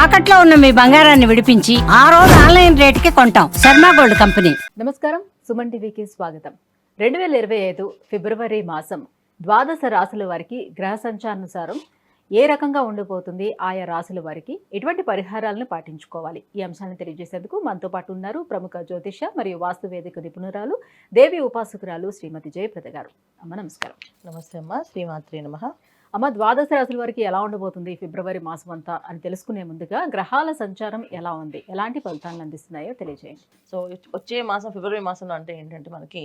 తాకట్లో ఉన్న మీ బంగారాన్ని విడిపించి ఆ రోజు ఆన్లైన్ రేటుకి కొంటాం. Sharma gold company. నమస్కారం, సుమన్ టీవీకి స్వాగతం. 2025 ఫిబ్రవరి మాసం ద్వాదశ రాశుల వారికి గ్రహ సంచారానుసారం ఏ రకంగా ఉండిపోతుంది, ఆయా రాశుల వారికి ఎటువంటి పరిహారాలను పాటించుకోవాలి, ఈ అంశాలను తెలియజేసేందుకు మనతో పాటు ఉన్నారు ప్రముఖ జ్యోతిష మరియు వాస్తువేదిక నిపుణురాలు, దేవి ఉపాసకురాలు శ్రీమతి జయప్రద గారు. అమ్మ నమస్కారం. నమస్తే అమ్మ, శ్రీమాత్రి నమః. అమ్మ, ద్వాదశ రాశుల వారికి ఎలా ఉండబోతుంది ఫిబ్రవరి మాసం అంతా అని తెలుసుకునే ముందుగా గ్రహాల సంచారం ఎలా ఉంది, ఎలాంటి ఫలితాలను అందిస్తున్నాయో తెలియజేయండి. సో వచ్చే మాసం ఫిబ్రవరి మాసంలో అంటే ఏంటంటే మనకి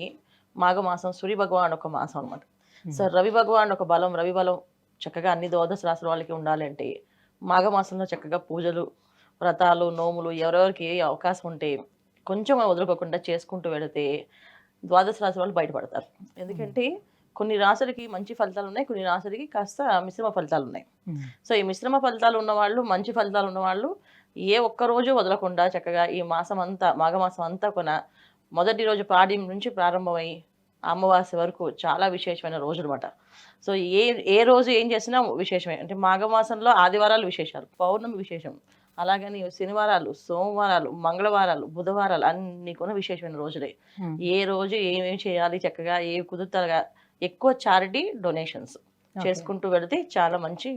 మాఘమాసం సూర్య భగవాన్ ఒక మాసం అనమాట. సో రవి భగవాన్ ఒక బలం, రవి బలం చక్కగా అన్ని ద్వాదశ రాశుల వాళ్ళకి ఉండాలంటే మాఘమాసంలో చక్కగా పూజలు, వ్రతాలు, నోములు ఎవరెవరికి ఏ అవకాశం ఉంటే కొంచెం వదులుకోకుండా చేసుకుంటూ వెళితే ద్వాదశ రాశుల వాళ్ళు బయటపడతారు. ఎందుకంటే కొన్ని రాశులకి మంచి ఫలితాలు ఉన్నాయి, కొన్ని రాశులకి కాస్త మిశ్రమ ఫలితాలు ఉన్నాయి. సో ఈ మిశ్రమ ఫలితాలు ఉన్నవాళ్ళు, మంచి ఫలితాలు ఉన్నవాళ్ళు ఏ ఒక్క రోజు వదలకుండా చక్కగా ఈ మాసం అంతా, మాఘమాసం అంతా కొన మొదటి రోజు పాడ్యం నుంచి ప్రారంభమై అమావాస్య వరకు చాలా విశేషమైన రోజు అనమాట. సో ఏ రోజు ఏం చేసినా విశేషమే. అంటే మాఘమాసంలో ఆదివారాలు విశేషాలు, పౌర్ణమి విశేషం, అలాగని శనివారాలు, సోమవారాలు, మంగళవారాలు, బుధవారాలు అన్ని కూడా విశేషమైన రోజులే. ఏ రోజు ఏమేమి చేయాలి, చక్కగా ఏ కుదురుతారుగా ఎక్కువ చారిటీ డొనేషన్స్ చేసుకుంటూ వెళితే చాలా మంచి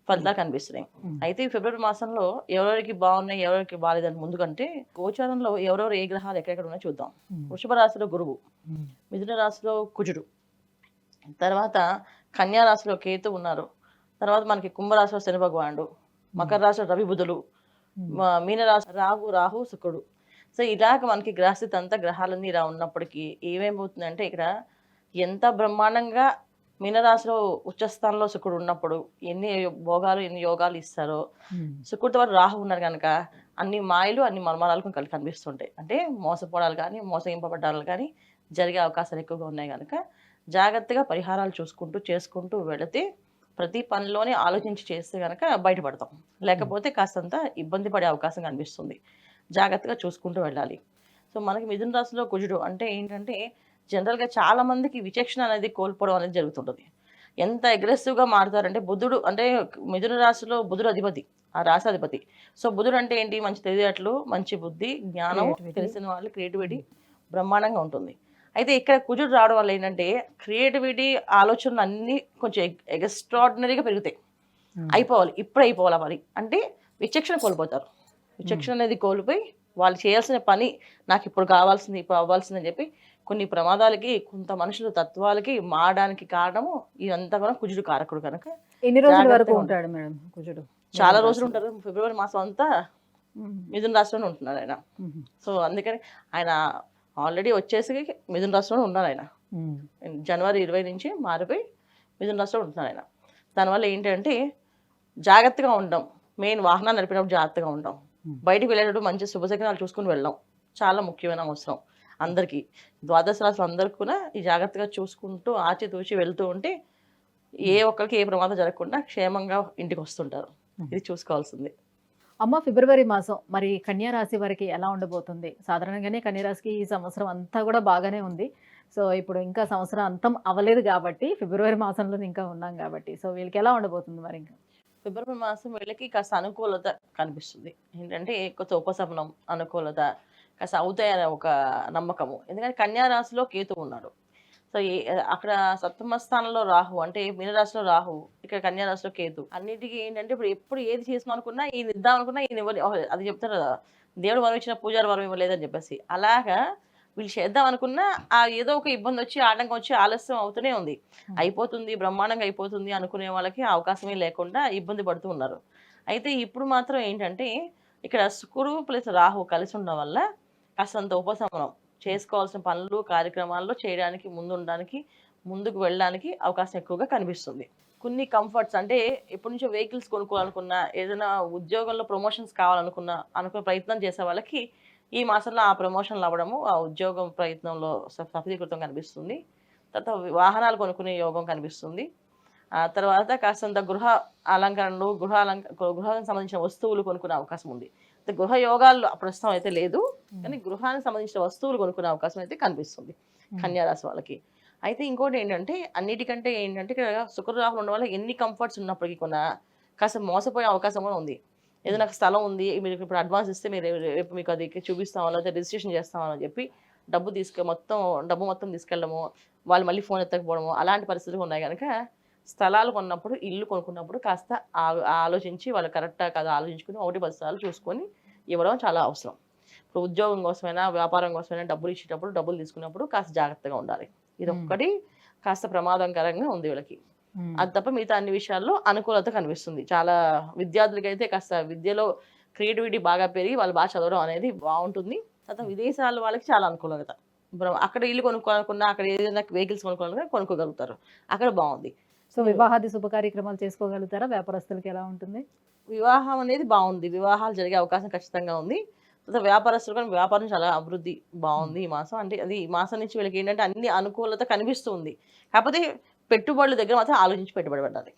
ఫలితాలు కనిపిస్తున్నాయి. అయితే ఈ ఫిబ్రవరి మాసంలో ఎవరెవరికి బాగున్నాయి, ఎవరికి బాగాలేదని ముందుకంటే గోచారంలో ఎవరెవరు ఏ గ్రహాలు ఎక్కడెక్కడ ఉన్నాయో చూద్దాం. వృషభ రాశిలో గురువు, మిథున రాశిలో కుజుడు, తర్వాత కన్యా రాశిలో కేతు ఉన్నారు, తర్వాత మనకి కుంభరాశిలో శని భగవానుడు, మకర రాశిలో రవి బుధులు, మీనరాశి రాహు శుక్రుడు. సో ఇలాగ మనకి గ్రహస్థితి అంతా గ్రహాలన్నీ ఇలా ఉన్నప్పటికీ ఏమేమవుతుందంటే ఇక్కడ ఎంత బ్రహ్మాండంగా మీనరాశిలో ఉచ్చస్థానంలో శుక్రుడు ఉన్నప్పుడు ఎన్ని భోగాలు, ఎన్ని యోగాలు ఇస్తారో, శుక్రుడితో పాటు రాహు ఉన్నారు కనుక అన్ని మాయలు, అన్ని మర్మాలు కనిపిస్తుంటాయి. అంటే మోసపోవడాలు కానీ, మోసగింపబడ్డాలు కానీ జరిగే అవకాశాలు ఎక్కువగా ఉన్నాయి కనుక జాగ్రత్తగా పరిహారాలు చేసుకుంటూ వెళితే ప్రతి పనిలోనే ఆలోచించి చేస్తే కనుక బయటపడతాం. లేకపోతే కాస్తంత ఇబ్బంది పడే అవకాశం కనిపిస్తుంది. జాగ్రత్తగా చూసుకుంటూ వెళ్ళాలి. సో మనకి మిథున రాశిలో కుజుడు అంటే ఏంటంటే జనరల్గా చాలా మందికి విచక్షణ అనేది కోల్పోవడం అనేది జరుగుతుంటుంది. ఎంత అగ్రెసివ్గా మారుతారంటే బుధుడు అంటే మిథున రాశిలో బుధుడు అధిపతి, ఆ రాశి అధిపతి. సో బుధుడు అంటే ఏంటి, మంచి తెలివితేటలు, మంచి బుద్ధి, జ్ఞానం, తెలిసిన వాళ్ళు, క్రియేటివిటీ బ్రహ్మాండంగా ఉంటుంది. అయితే ఇక్కడ కుజుడు రావడం వల్ల ఏంటంటే క్రియేటివిటీ, ఆలోచనలు అన్నీ కొంచెం ఎక్స్ట్రాడినరీగా పెరుగుతాయి. అయిపోవాలి, ఇప్పుడు అయిపోవాలి పని అంటే విచక్షణ కోల్పోతారు. విచక్షణ అనేది కోల్పోయి వాళ్ళు చేయాల్సిన పని నాకు ఇప్పుడు కావాల్సింది, ఇప్పుడు అవ్వాల్సింది అని చెప్పి కొన్ని ప్రమాదాలకి, కొంత మనుషుల తత్వాలకి మారడానికి కారణము ఇదంతా కూడా కుజుడు కారకుడు కనుక. ఎన్ని రోజుల వరకు ఉంటాడు మేడం కుజుడు? చాలా రోజులు ఉంటారు. ఫిబ్రవరి మాసం అంతా మిథున రాశిలోనే ఉంటున్నాడు ఆయన. సో అందుకని ఆయన ఆల్రెడీ వచ్చేసి మిథున రాశిలోనే ఉన్నారు ఆయన. జనవరి 20 నుంచి మారిపోయి మిథున రాశిలో ఉంటున్నారు ఆయన. దానివల్ల ఏంటంటే జాగ్రత్తగా ఉండడం, మెయిన్ వాహనాలు నడిపినప్పుడు జాగ్రత్తగా ఉండడం, బయటకు వెళ్ళేటప్పుడు మంచి శుభశకనాలు చూసుకుని వెళ్ళడం చాలా ముఖ్యమైన అవసరం అందరికీ. ద్వాదశ రాశులు అందరికీ కూడా ఈ జాగ్రత్తగా చూసుకుంటూ ఆచితూచి వెళ్తూ ఉంటే ఏ ఒక్కరికి ఏ ప్రమాదం జరగకుండా క్షేమంగా ఇంటికి వస్తుంటారు. ఇది చూసుకోవాల్సింది. అమ్మ, ఫిబ్రవరి మాసం మరి కన్యా రాశి వారికి ఎలా ఉండబోతుంది? సాధారణంగానే కన్యా రాశికి ఈ సంవత్సరం అంతా కూడా బాగానే ఉంది. సో ఇప్పుడు ఇంకా సంవత్సరం అంతం అవ్వలేదు కాబట్టి, ఫిబ్రవరి మాసంలో ఇంకా ఉన్నాం కాబట్టి, సో వీళ్ళకి ఎలా ఉండబోతుంది మరి? ఇంకా ఫిబ్రవరి మాసం వీళ్ళకి కాస్త అనుకూలత కనిపిస్తుంది. ఏంటంటే కొంత ఉపశమనం, అనుకూలత కాస్త అవుతాయనే ఒక నమ్మకము. ఎందుకంటే కన్యా రాశిలో కేతు ఉన్నాడు. సో అక్కడ సప్తమ స్థానంలో రాహు, అంటే మీనరాశిలో రాహు, ఇక్కడ కన్యా రాశిలో కేతు. అన్నిటికీ ఏంటంటే ఎప్పుడు ఏది చేసాం అనుకున్నా, ఈయన ఇద్దాం అనుకున్నా ఈయన అది చెప్తారు కదా, దేవుడు వరం ఇచ్చిన పూజారి వరం ఇవ్వలేదని చెప్పేసి. అలాగా వీళ్ళు చేద్దాం అనుకున్నా ఏదో ఒక ఇబ్బంది వచ్చి, ఆటంకం వచ్చి ఆలస్యం అవుతూనే ఉంది. అయిపోతుంది, బ్రహ్మాండంగా అయిపోతుంది అనుకునే వాళ్ళకి అవకాశమే లేకుండా ఇబ్బంది పడుతూ ఉన్నారు. అయితే ఇప్పుడు మాత్రం ఏంటంటే ఇక్కడ శుక్రుడు ప్లస్ రాహు కలిసి ఉండడం వల్ల కాస్తంత ఉపశమనం, చేసుకోవాల్సిన పనులు, కార్యక్రమాల్లో చేయడానికి, ముందుకు వెళ్ళడానికి అవకాశం ఎక్కువగా కనిపిస్తుంది. కొన్ని కంఫర్ట్స్ అంటే ఎప్పటి నుంచో వెహికల్స్ కొనుక్కోవాలనుకున్నా, ఏదైనా ఉద్యోగంలో ప్రమోషన్స్ అనుకునే ప్రయత్నం చేసే వాళ్ళకి ఈ మాసంలో ఆ ప్రమోషన్లు అవ్వడము, ఆ ఉద్యోగం ప్రయత్నంలో సఫలీకృతం కనిపిస్తుంది. తర్వాత వాహనాలు కొనుక్కునే యోగం కనిపిస్తుంది. ఆ తర్వాత కాస్తంత గృహ అలంకరణలు, గృహానికి సంబంధించిన వస్తువులు కొనుక్కునే అవకాశం ఉంది. గృహ యోగాలు ప్రస్తుతం అయితే లేదు, కానీ గృహానికి సంబంధించిన వస్తువులు కొనుక్కునే అవకాశం అయితే కనిపిస్తుంది కన్యా రాశి వాళ్ళకి. అయితే ఇంకోటి ఏంటంటే అన్నిటికంటే ఏంటంటే ఇక్కడ శుక్ర రాహులు ఉండడం వల్ల ఎన్ని కంఫర్ట్స్ ఉన్నప్పటికీ కూడా కాస్త మోసపోయే అవకాశం కూడా ఉంది. ఏదైనా స్థలం ఉంది మీరు ఇప్పుడు అడ్వాన్స్ ఇస్తే మీరు రేపు మీకు అది చూపిస్తామో లేకపోతే రిజిస్ట్రేషన్ చేస్తామో అని చెప్పి డబ్బు మొత్తం తీసుకెళ్ళడము, వాళ్ళు మళ్ళీ ఫోన్ ఎత్తకపోవడము అలాంటి పరిస్థితులు ఉన్నాయి కనుక స్థలాలు కొన్నప్పుడు ఇల్లు కొనుక్కున్నప్పుడు కాస్త ఆలోచించి వాళ్ళు కరెక్టా కదా ఆలోచించుకుని 1-10 సార్లు చూసుకొని ఇవ్వడం చాలా అవసరం. ఇప్పుడు ఉద్యోగం కోసమైనా వ్యాపారం కోసమైనా డబ్బులు ఇచ్చేటప్పుడు డబ్బులు తీసుకున్నప్పుడు కాస్త జాగ్రత్తగా ఉండాలి. ఇది ఒక్కటి కాస్త ప్రమాదకరంగా ఉంది వీళ్ళకి. అది తప్ప మిగతా అన్ని విషయాల్లో అనుకూలత కనిపిస్తుంది. చాలా విద్యార్థులకైతే కాస్త విద్యలో క్రియేటివిటీ బాగా పెరిగి వాళ్ళు బాగా చదవడం అనేది బాగుంటుంది. తర్వాత విదేశాల వాళ్ళకి చాలా అనుకూలత. ఇప్పుడు అక్కడ ఇల్లు కొనుక్కోవాలనుకున్నా అక్కడ ఏదైనా వెహికల్స్ కొనుక్కోవాలనుకున్నా కొనుక్కోగలుగుతారు. అక్కడ బాగుంది. సో వివాహాది శుభ కార్యక్రమాలు చేసుకోగలుగుతారా? వ్యాపారస్తులకి ఎలా ఉంటుంది? వివాహం అనేది బాగుంది. వివాహాలు జరిగే అవకాశం ఖచ్చితంగా ఉంది. తర్వాత వ్యాపారస్తులు కానీ వ్యాపారం చాలా అభివృద్ధి బాగుంది ఈ మాసం. అంటే అది ఈ మాసం నుంచి వీళ్ళకి ఏంటంటే అన్ని అనుకూలత కనిపిస్తుంది. కాకపోతే పెట్టుబడుల దగ్గర మాత్రం ఆలోచించి పెట్టుబడి పెట్టాలి.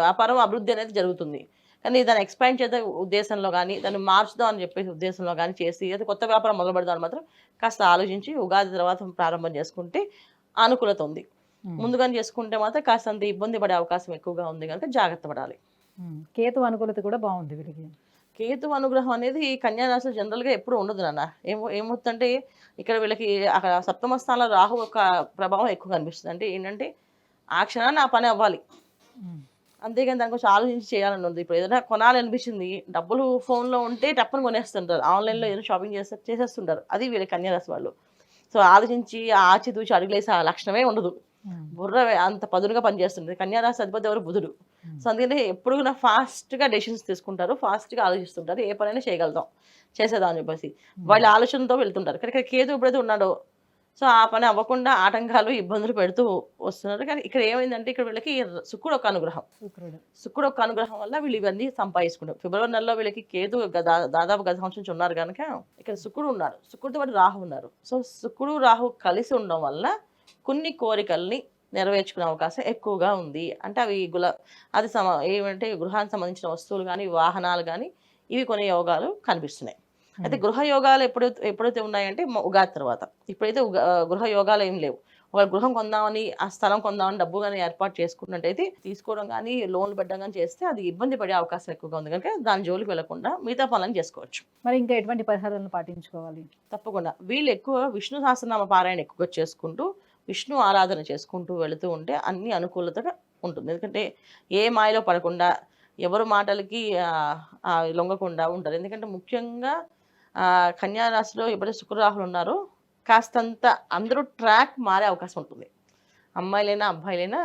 వ్యాపారం అభివృద్ధి అనేది జరుగుతుంది. కానీ దాన్ని ఎక్స్పాండ్ చేసే ఉద్దేశంలో కానీ దాన్ని మార్చుదాం అని చెప్పేసి ఉద్దేశంలో కానీ చేసి అది కొత్త వ్యాపారం మొదలు పెడదాం మాత్రం కాస్త ఆలోచించి ఉగాది తర్వాత ప్రారంభం చేసుకుంటే అనుకూలత ఉంది. ముందుగానే చేసుకుంటే మాత్రం కాస్త అంత ఇబ్బంది పడే అవకాశం ఎక్కువగా ఉంది కనుక జాగ్రత్త పడాలి. కేతు అనుకూలత కూడా బాగుంది వీళ్ళకి. కేతు అనుగ్రహం అనేది కన్యా రాశిలో జనరల్గా ఎప్పుడు ఉండదు నాన్న. ఏమవుతుందంటే ఇక్కడ వీళ్ళకి అక్కడ సప్తమ స్థానంలో రాహు యొక్క ప్రభావం ఎక్కువ కనిపిస్తుంది. అంటే ఏంటంటే ఆ క్షణాన్ని ఆ పని అవ్వాలి, అంతేగాని దాని కొంచెం ఆలోచించి చేయాలని ఉంది. ఇప్పుడు ఏదైనా కొనాలనిపించింది, డబ్బులు ఫోన్లో ఉంటే టప్పని కొనేస్తుంటారు, ఆన్లైన్లో ఏదైనా షాపింగ్ చేసేస్తుంటారు. అది వీళ్ళ కన్యా రాశి వాళ్ళు. సో ఆలోచించి ఆచితూచి అడుగులేసి ఆ లక్షణమే ఉండదు. బుర్ర అంత పదునుగా పనిచేస్తుంది. కన్యారాశి అధిపతి ఎవరు? బుధుడు. సో అందుకని ఎప్పుడు కూడా ఫాస్ట్గా డెసిషన్స్ తీసుకుంటారు, ఫాస్ట్గా ఆలోచిస్తుంటారు, ఏ పనైనా చేసేదాం అని చెప్పేసి వాళ్ళ ఆలోచనతో వెళ్తుంటారు. కానీ ఇక్కడ కేతు ఎప్పుడైతే ఉన్నాడో సో ఆ పని అవ్వకుండా ఆటంకాలు ఇబ్బందులు పెడుతూ వస్తున్నారు. కానీ ఇక్కడ ఏమైందంటే ఇక్కడ వీళ్ళకి శుక్రుడు ఒక అనుగ్రహం వల్ల వీళ్ళు ఇవన్నీ సంపాదించుకుంటారు. ఫిబ్రవరి నెలలో వీళ్ళకి కేతు దాదాపు గత సంవత్సరం నుంచి ఉన్నారు కనుక ఇక్కడ శుక్రుడు ఉన్నాడు, శుక్రుడితో పాటు రాహు ఉన్నారు. సో శుక్రుడు రాహు కలిసి ఉండడం వల్ల కొన్ని కోరికల్ని నెరవేర్చుకునే అవకాశం ఎక్కువగా ఉంది. అంటే అవి ఏమంటే గృహానికి సంబంధించిన వస్తువులు కానీ వాహనాలు కానీ ఇవి కొన్ని యోగాలు కనిపిస్తున్నాయి. అయితే గృహ యోగాలు ఎప్పుడైతే ఉన్నాయంటే ఉగాది తర్వాత. ఇప్పుడైతే గృహ యోగాలు ఏం లేవు. ఒక గృహం కొందామని ఆ స్థలం కొందామని డబ్బు కానీ ఏర్పాటు చేసుకున్నట్టయితే తీసుకోవడం కానీ లోన్లు పెట్టడం కానీ చేస్తే అది ఇబ్బంది పడే అవకాశం ఎక్కువగా ఉంది కనుక దాని జోలికి వెళ్లకుండా మిగతా పనులను చేసుకోవచ్చు. మరి ఇంకా ఎటువంటి పరిహారాలను పాటించుకోవాలి? తప్పకుండా వీళ్ళు ఎక్కువ విష్ణు సహస్రనామ పారాయణ ఎక్కువగా చేసుకుంటూ విష్ణు ఆరాధన చేసుకుంటూ వెళుతూ ఉంటే అన్ని అనుకూలతగా ఉంటుంది. ఎందుకంటే ఏ మాయలో పడకుండా ఎవరు మాటలకి లొంగకుండా ఉంటారు. ఎందుకంటే ముఖ్యంగా కన్యా రాశిలో ఎప్పుడైతే శుక్రరాహులు ఉన్నారో కాస్తంత అందరూ ట్రాక్ మారే అవకాశం ఉంటుంది. అమ్మాయిలైనా అబ్బాయిలైనా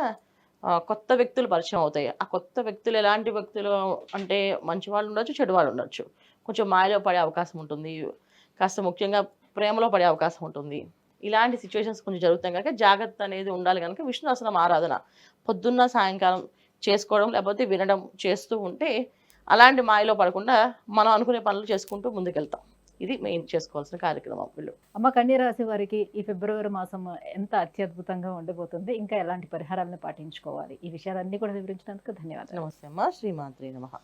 కొత్త వ్యక్తులు పరిచయం అవుతాయి. ఆ కొత్త వ్యక్తులు ఎలాంటి వ్యక్తులు అంటే మంచి వాళ్ళు ఉండొచ్చు, చెడు వాళ్ళు ఉండొచ్చు. కొంచెం మాయలో పడే అవకాశం ఉంటుంది, కాస్త ముఖ్యంగా ప్రేమలో పడే అవకాశం ఉంటుంది. ఇలాంటి సిచ్యువేషన్స్ కొంచెం జరుగుతాయి కనుక జాగ్రత్త అనేది ఉండాలి. కనుక విష్ణు సహస్రనామ ఆరాధన పొద్దున్న సాయంకాలం చేసుకోవడం లేకపోతే వినడం చేస్తూ ఉంటే అలాంటి మాయలో పడకుండా మనం అనుకునే పనులు చేసుకుంటూ ముందుకెళ్తాం. ఇది మెయిన్ చేసుకోవాల్సిన కార్యక్రమం. వీళ్ళు అమ్మ కన్యా రాశి వారికి ఈ ఫిబ్రవరి మాసం ఎంత అత్యద్భుతంగా ఉండబోతుంది, ఇంకా ఎలాంటి పరిహారాలను పాటించుకోవాలి, ఈ విషయాలన్నీ కూడా వివరించినందుకు ధన్యవాదాలు. నమస్తే అమ్మ. శ్రీమాత్రే నమః.